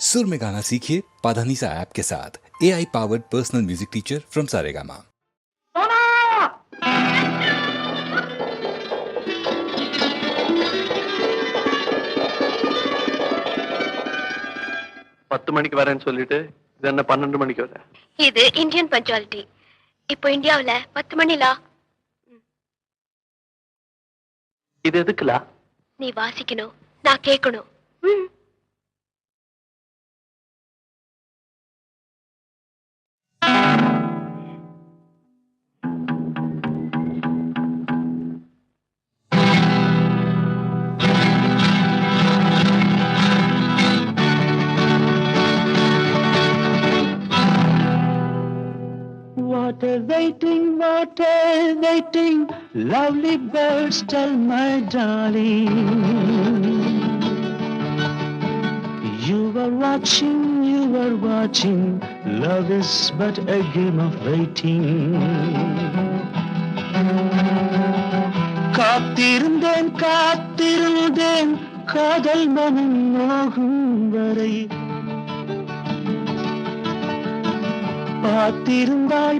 सुर में गाना सीखिए पाधानीसा ऐप के साथ। AI powered personal music teacher from Saregama. 10 மணிக்கு வரேன்னு சொல்லிட்டு இது என்ன 12 மணிக்கு வர? இது இந்தியன் பஞ்சுவாலிட்டி. இப்போ இந்தியாவுல 10 மணிலா. இது எதுக்குலா? நீ வாசிக்கணும், நான் கேட்கணும். What a waiting, lovely birds tell my darling. You were watching, love is but a game of waiting. காத்திருந்தேன் காதல் மனம் நோகும் வரை. பார்த்திருந்தாய்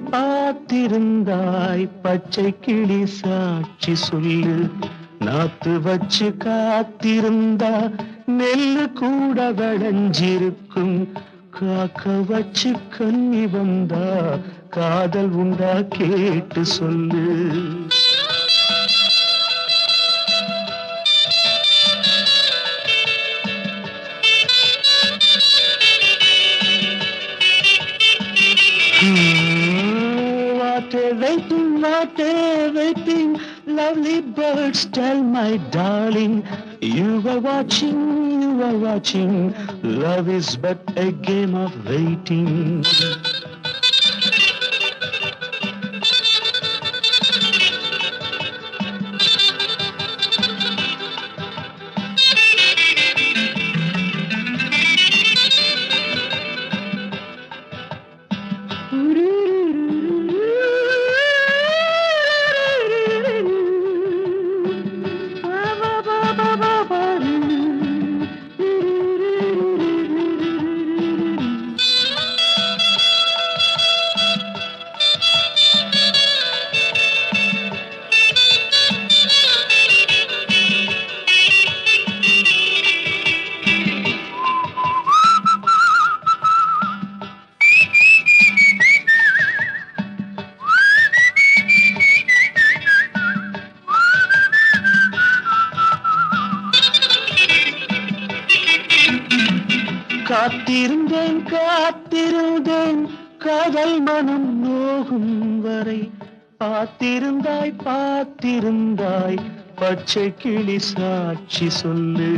பச்சை கிளி சாட்சி சொல்லு. நாத்து வச்சு காத்திருந்தா நெல்லு கூட விளைஞ்சிருக்கும். காக்க வச்சு கண்ணி வந்தா காதல் உண்டா கேட்டு சொல்லு. What a waiting, lovely birds tell my darling. You were watching, love is but a game of waiting. காத்திருந்தேன் காதல் மனம் நோகும் வரை. பார்த்திருந்தாய் பச்சை கிளி சாட்சி சொல்லு.